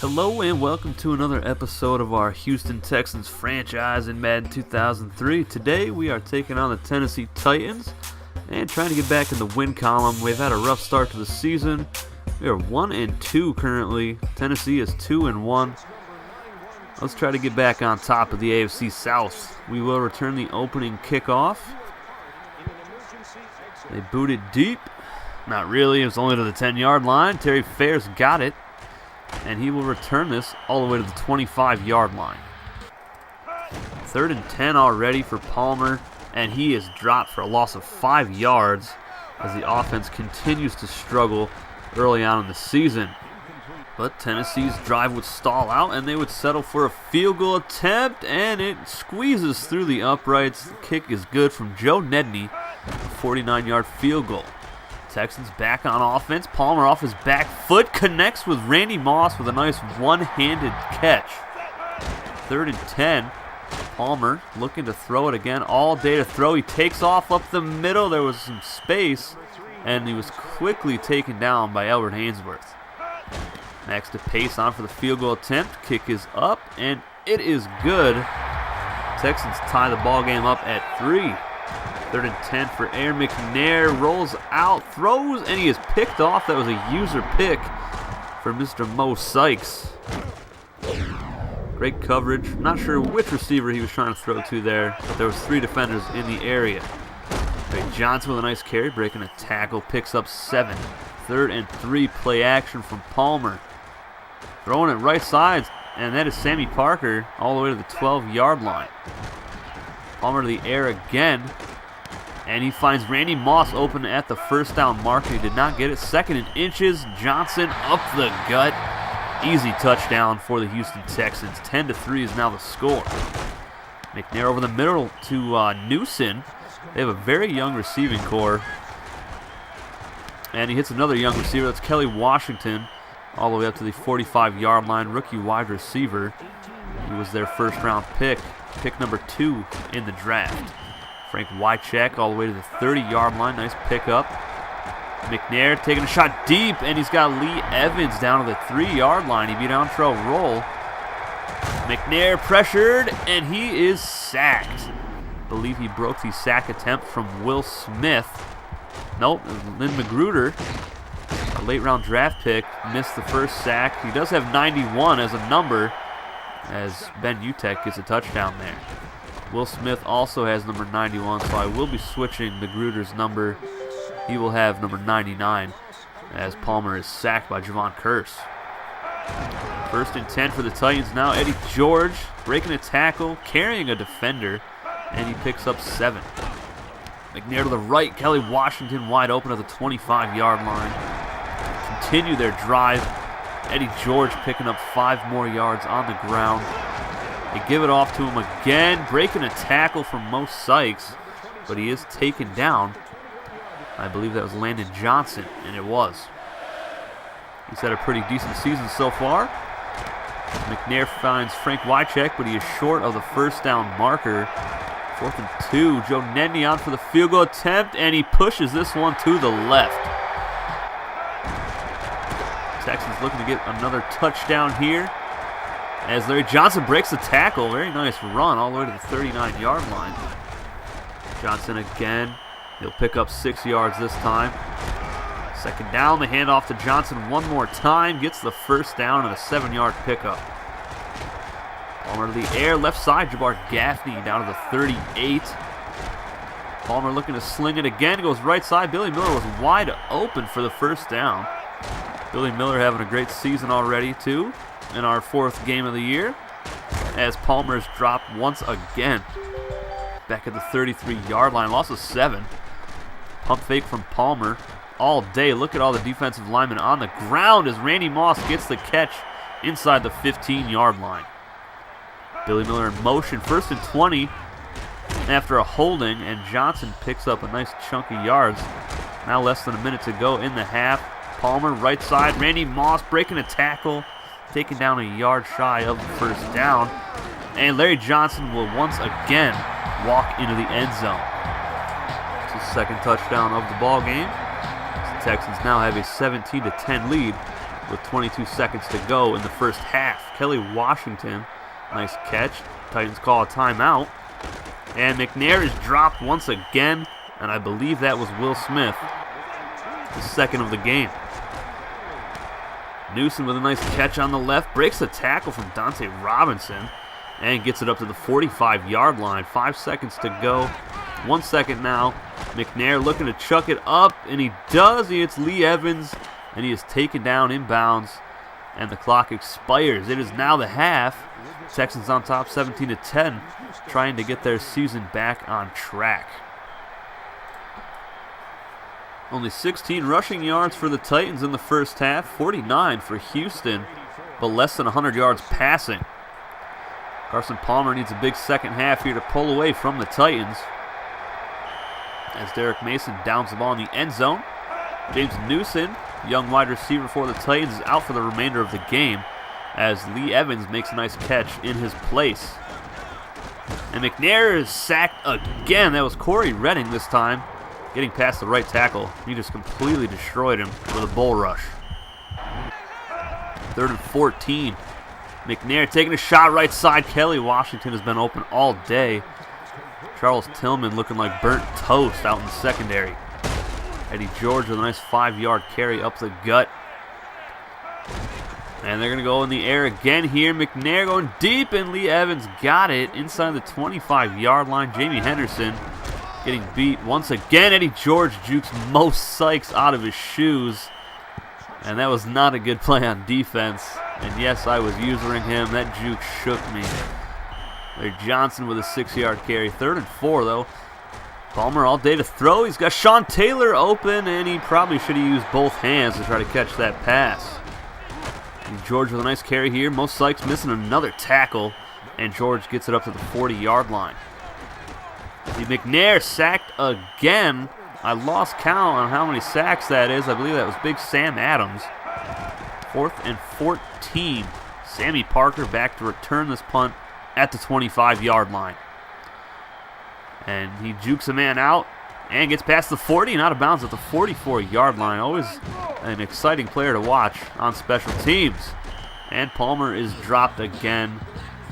Hello and welcome to another episode of our Houston Texans franchise in Madden 2003. Today we are taking on the Tennessee Titans and trying to get back in the win column. We've had a rough start to the season. We are 1-2 currently. Tennessee is 2-1. Let's try to get back on top of the AFC South. We will return the opening kickoff. They booted deep. Not really, it was only to the 10-yard line. Terry Fair's got it. And he will return this all the way to the 25-yard line. 3rd and 10 already for Palmer, and he is dropped for a loss of 5 yards as the offense continues to struggle early on in the season. But Tennessee's drive would stall out, and they would settle for a field goal attempt, and it squeezes through the uprights. The kick is good from Joe Nedney, a 49-yard field goal. Texans back on offense. Palmer off his back foot connects with Randy Moss with a nice one-handed catch. 3rd and 10. Palmer looking to throw it again. All day to throw. He takes off up the middle. There was some space, and he was quickly taken down by Albert Haynesworth. Next to pace on for the field goal attempt. Kick is up, and it is good. Texans tie the ball game up at 3. 3rd and 10 for Aaron McNair. Rolls out, throws, and he is picked off. That was a user pick for Mr. Mo Sykes. Great coverage. Not sure which receiver he was trying to throw to there, but there was 3 defenders in the area. Trey Johnson with a nice carry, breaking a tackle, picks up 7. 3rd and 3, play action from Palmer. Throwing it right side, and that is Sammy Parker all the way to the 12-yard line. Palmer to the air again. And he finds Randy Moss open at the first down marker. He did not get it. 2nd and inches. Johnson up the gut. Easy touchdown for the Houston Texans. 10-3 is now the score. McNair over the middle to Newson. They have a very young receiving core. And he hits another young receiver. That's Kelly Washington. All the way up to the 45-yard line. Rookie wide receiver. He was their first-round pick. Pick number 2 in the draft. Frank Wycheck all the way to the 30-yard line. Nice pickup. McNair taking a shot deep, and he's got Lee Evans down to the 3-yard line. He beat on trail roll. McNair pressured, and he is sacked. I believe he broke the sack attempt from Will Smith. Nope, Lynn Magruder, a late-round draft pick, missed the first sack. He does have 91 as a number, as Ben Utek gets a touchdown there. Will Smith also has number 91, so I will be switching Magruder's number. He will have number 99 as Palmer is sacked by Javon Curse. 1st and 10 for the Titans now. Eddie George breaking a tackle, carrying a defender, and he picks up 7. McNair to the right. Kelly Washington wide open at the 25-yard line. Continue their drive. Eddie George picking up 5 more yards on the ground. They give it off to him again, breaking a tackle from Mo Sykes, but he is taken down. I believe that was Landon Johnson, and it was. He's had a pretty decent season so far. McNair finds Frank Wycheck, but he is short of the first down marker. 4th and 2, Joe Nedney on for the field goal attempt, and he pushes this one to the left. Texans looking to get another touchdown here, as Larry Johnson breaks the tackle. Very nice run all the way to the 39-yard line. Johnson again. He'll pick up 6 yards this time. 2nd down, the handoff to Johnson one more time. Gets the first down and a 7-yard pickup. Palmer to the air, left side. Jabbar Gaffney down to the 38. Palmer looking to sling it again. Goes right side. Billy Miller was wide open for the first down. Billy Miller having a great season already, too, in our 4th game of the year, as Palmer is dropped once again. Back at the 33-yard line, loss of 7. Pump fake from Palmer all day. Look at all the defensive linemen on the ground as Randy Moss gets the catch inside the 15-yard line. Billy Miller in motion, 1st and 20 after a holding, and Johnson picks up a nice chunk of yards. Now less than a minute to go in the half. Palmer, right side. Randy Moss breaking a tackle, taken down a yard shy of the first down. And Larry Johnson will once again walk into the end zone. It's his 2nd touchdown of the ball game. The Texans now have a 17-10 lead with 22 seconds to go in the first half. Kelly Washington, nice catch. Titans call a timeout. And McNair is dropped once again, and I believe that was Will Smith, the second of the game. Newsom with a nice catch on the left, breaks the tackle from Dante Robinson, and gets it up to the 45-yard line. 5 seconds to go. 1 second now. McNair looking to chuck it up, and he does. He hits Lee Evans, and he is taken down inbounds, and the clock expires. It is now the half. Texans on top 17-10, trying to get their season back on track. Only 16 rushing yards for the Titans in the first half, 49 for Houston, but less than 100 yards passing. Carson Palmer needs a big second half here to pull away from the Titans, as Derek Mason downs the ball in the end zone. James Newsom, young wide receiver for the Titans, is out for the remainder of the game, as Lee Evans makes a nice catch in his place. And McNair is sacked again. That was Corey Redding this time, getting past the right tackle. He just completely destroyed him with a bull rush. 3rd and 14. McNair taking a shot right side. Kelly Washington has been open all day. Charles Tillman looking like burnt toast out in the secondary. Eddie George with a nice 5-yard carry up the gut. And they're going to go in the air again here. McNair going deep, and Lee Evans got it inside the 25-yard line. Jamie Henderson getting beat once again. Eddie George jukes Mo Sykes out of his shoes. And that was not a good play on defense. And yes, I was usering him. That juke shook me. Larry Johnson with a 6-yard carry. 3rd and 4, though. Palmer all day to throw. He's got Sean Taylor open, and he probably should have used both hands to try to catch that pass. And George with a nice carry here. Mo Sykes missing another tackle, and George gets it up to the 40-yard line. See, McNair sacked again. I lost count on how many sacks that is. I believe that was Big Sam Adams. 4th and 14. Sammy Parker back to return this punt at the 25-yard line. And he jukes a man out and gets past the 40 and out of bounds at the 44-yard line. Always an exciting player to watch on special teams. And Palmer is dropped again.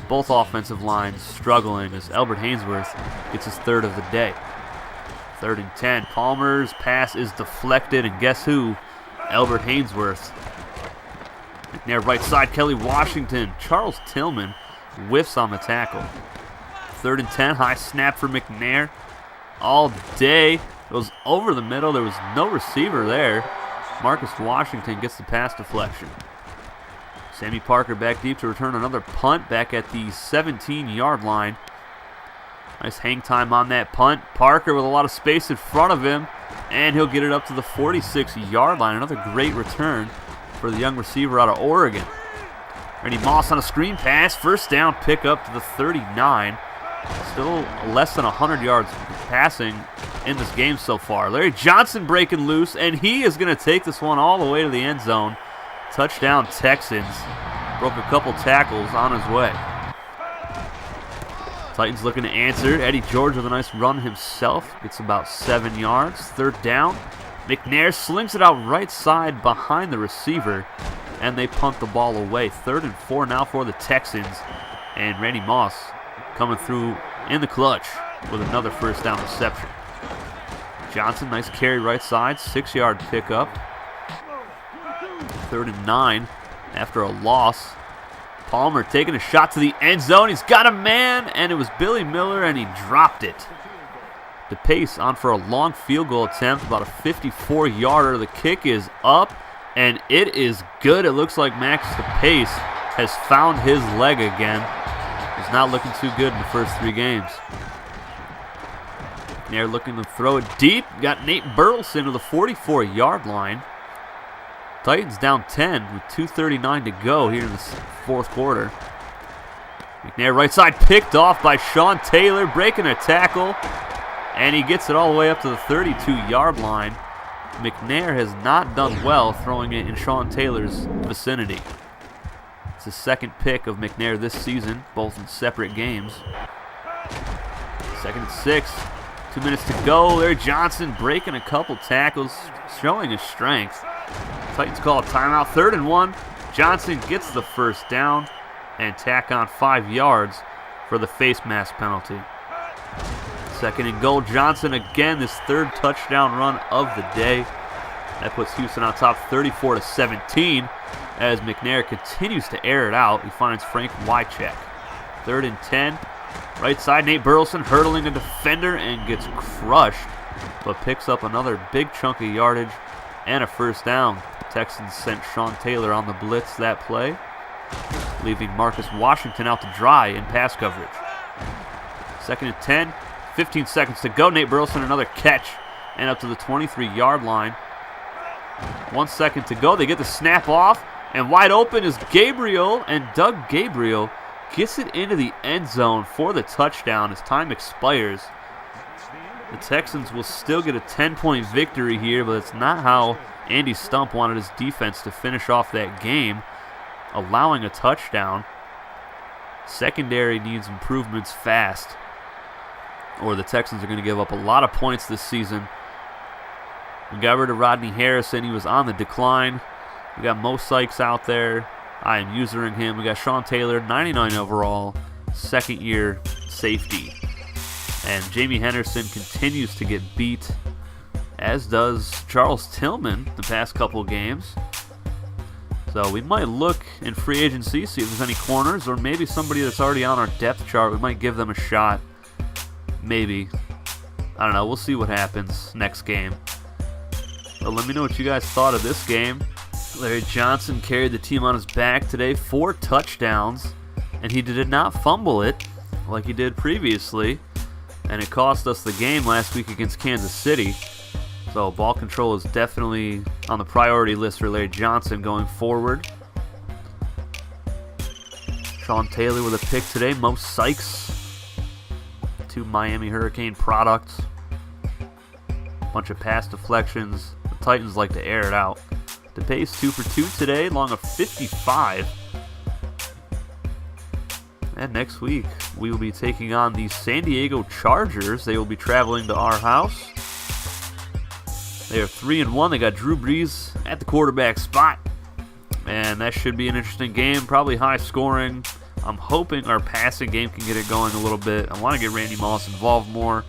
Both offensive lines struggling as Albert Hainsworth gets his 3rd of the day. 3rd and 10. Palmer's pass is deflected, and guess who? Albert Hainsworth. McNair right side, Kelly Washington. Charles Tillman whiffs on the tackle. 3rd and 10, high snap for McNair. All day, goes over the middle. There was no receiver there. Marcus Washington gets the pass deflection. Sammy Parker back deep to return another punt back at the 17-yard line. Nice hang time on that punt. Parker with a lot of space in front of him, and he'll get it up to the 46-yard line. Another great return for the young receiver out of Oregon. Randy Moss on a screen pass. First down, pick up to the 39. Still less than 100 yards passing in this game so far. Larry Johnson breaking loose, and he is going to take this one all the way to the end zone. Touchdown Texans. Broke a couple tackles on his way. Titans looking to answer. Eddie George with a nice run himself. Gets about 7 yards. 3rd down. McNair slings it out right side behind the receiver, and they punt the ball away. 3rd and 4 now for the Texans. And Randy Moss coming through in the clutch with another first down reception. Johnson, nice carry right side. 6-yard pickup. 3rd and 9 after a loss. Palmer taking a shot to the end zone. He's got a man, and it was Billy Miller, and he dropped it. DePace on for a long field goal attempt, about a 54-yarder. The kick is up, and it is good. It looks like Max DePace has found his leg again. He's not looking too good in the first 3 games. McNair looking to throw it deep. Got Nate Burleson to the 44-yard line. Titans down 10 with 2:39 to go here in the 4th quarter. McNair right side picked off by Sean Taylor, breaking a tackle, and he gets it all the way up to the 32-yard line. McNair has not done well throwing it in Sean Taylor's vicinity. It's the 2nd pick of McNair this season, both in separate games. 2nd and 6. 2 minutes to go. Larry Johnson breaking a couple tackles, showing his strength. Titans call a timeout. 3rd and 1. Johnson gets the first down and tack on 5 yards for the face mask penalty. 2nd and goal. Johnson again, his 3rd touchdown run of the day. That puts Houston on top 34-17 as McNair continues to air it out. He finds Frank Wycheck. 3rd and 10. Right side, Nate Burleson hurdling a defender and gets crushed, but picks up another big chunk of yardage and a first down. Texans sent Sean Taylor on the blitz that play, leaving Marcus Washington out to dry in pass coverage. 2nd and 10, 15 seconds to go. Nate Burleson another catch and up to the 23-yard line. 1 second to go. They get the snap off, and wide open is Gabriel, and Doug Gabriel gets it into the end zone for the touchdown as time expires. The Texans will still get a 10-point victory here, but it's not how Andy Stump wanted his defense to finish off that game, allowing a touchdown. Secondary needs improvements fast, or the Texans are going to give up a lot of points this season. We got rid of Rodney Harrison. He was on the decline. We got Mo Sykes out there. I am usering him. We got Sean Taylor, 99 overall, 2nd-year safety. And Jamie Henderson continues to get beat, as does Charles Tillman the past couple of games. So we might look in free agency, see if there's any corners, or maybe somebody that's already on our depth chart. We might give them a shot. Maybe. I don't know. We'll see what happens next game. But let me know what you guys thought of this game. Larry Johnson carried the team on his back today, 4 touchdowns, and he did not fumble it like he did previously, and it cost us the game last week against Kansas City. So ball control is definitely on the priority list for Larry Johnson going forward. Sean Taylor with a pick today. Mo Sykes, 2 Miami Hurricane products. Bunch of pass deflections. The Titans like to air it out. DePace 2 for 2 today, long of 55. And next week, we will be taking on the San Diego Chargers. They will be traveling to our house. They are 3-1. They got Drew Brees at the quarterback spot. And that should be an interesting game, probably high scoring. I'm hoping our passing game can get it going a little bit. I want to get Randy Moss involved more,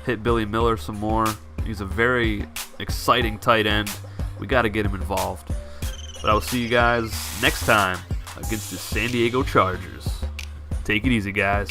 hit Billy Miller some more. He's a very exciting tight end. We got to get him involved. But I will see you guys next time against the San Diego Chargers. Take it easy, guys.